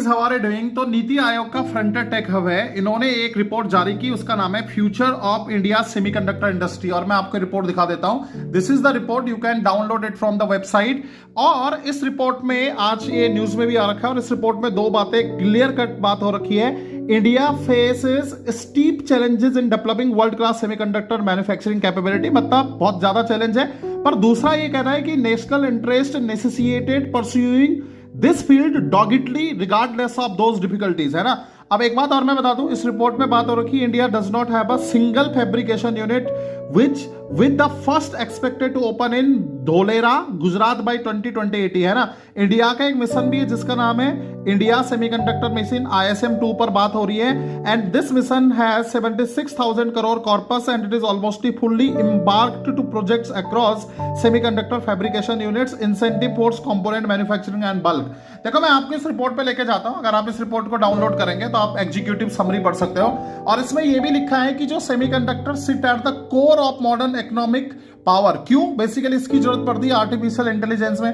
Guys, how are you doing. तो नीति आयोग का फ्रंटियर टेक हब है, इन्होंने एक रिपोर्ट जारी की, उसका नाम है future of India semiconductor industry. और मैं आपको रिपोर्ट दिखा देता हूं। This is the report, you can download it from the website. और इस रिपोर्ट में आज ये न्यूज में भी आ रखा है, और इस रिपोर्ट में दो बातें क्लियर कट बात हो रखी है। India faces steep challenges in developing world class semiconductor manufacturing capability, मतलब बहुत ज्यादा चैलेंज है। पर दूसरा ये कह रहा है कि national interest necessitated pursuing this field doggedly regardless of those difficulties, है ना। अब एक बात और मैं बता दूं, इस रिपोर्ट में बात हो रखी है, India does not have a single fabrication unit which with the first expected to open in Dholera Gujarat by 2080, है ना। इंडिया का एक मिशन भी है जिसका नाम है इंडिया सेमीकंडक्टर मिशन, ISM-2 पर बात हो रही है। And this mission has 76,000 crore corpus and it is almost fully embarked to projects across semiconductor fabrication units, incentive force, component manufacturing and bulk। देखो, मैं आपको इस रिपोर्ट पे लेके जाता हूं। अगर आप इस रिपोर्ट को डाउनलोड करेंगे तो आप एग्जीक्यूटिव समरी पढ़ सकते हो। और इसमें यह भी लिखा है कि जो semiconductor sit at the core of modern economic power. क्यों? बेसिकली इसकी जरूरत पड़ती है आर्टिफिशियल इंटेलिजेंस में,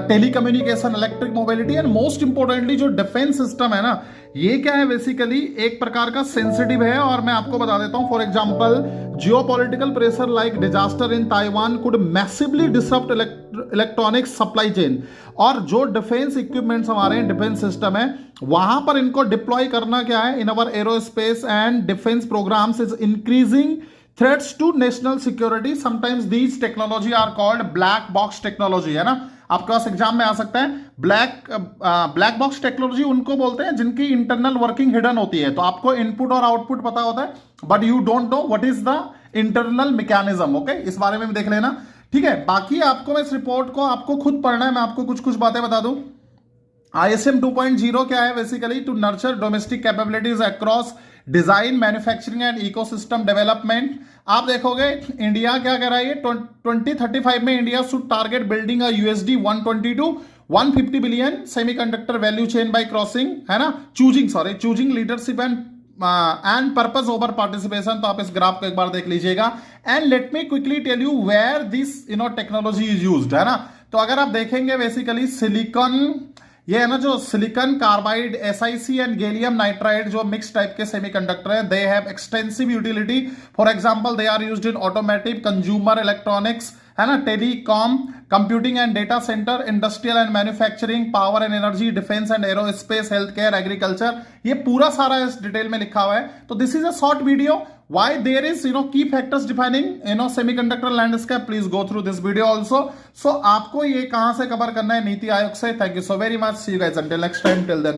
telecommunication, electric mobility and most importantly जो डिफेंस सिस्टम है ना, ये क्या है, बेसिकली एक प्रकार का सेंसिटिव है। और मैं आपको बता देता हूं, for example geopolitical pressure like disaster in Taiwan could massively disrupt electronic supply chain. और जो डिफेंस इक्विपमेंट्स हमारे डिफेंस सिस्टम है, वहां पर इनको डिप्लॉय करना क्या है in our aerospace and defence programmes is increasing threats to national security. Sometimes these technology are called black box technology, है ना। आपके पास एग्जाम में आ सकता है। ब्लैक बॉक्स टेक्नोलॉजी उनको बोलते हैं जिनकी इंटरनल वर्किंग हिडन होती है। तो आपको इनपुट और आउटपुट पता होता है, but you don't know what is the internal mechanism. Okay, इस बारे में भी देख लेना, ठीक है। बाकी आपको मैं इस रिपोर्ट को आपको खुद पढ़ना है, मैं आपको कुछ कुछ बातें बता दूं। ISM 2.0 क्या है? Basically to nurture domestic capabilities across design, manufacturing and ecosystem development. आप देखोगे इंडिया क्या कर रहा है, 2035 में India should target building a USD 120 to 150 billion semiconductor value chain by crossing, है ना, choosing leadership and purpose over participation. तो आप इस ग्राफ को एक बार देख लीजिएगा। And let me quickly tell you where this technology is used, है ना। तो अगर आप देखेंगे बेसिकली सिलिकॉन, ये है ना, जो silicon carbide, SiC and gallium nitride, जो मिक्स टाइप के सेमीकंडक्टर है, they have extensive utility. For example they are used in automotive, consumer electronics, है ना, telecom, computing and data centre, industrial and manufacturing, power and energy, defence and aerospace, health care, agriculture. ये पूरा सारा इस detail में लिखा हुआ है। तो this is a short video why there is key factors defining semiconductor landscape. Please go through this video also. So आपको ये कहां से कवर करना है? नीति आयोग से। Thank you so very much. See you guys until next time. Till then.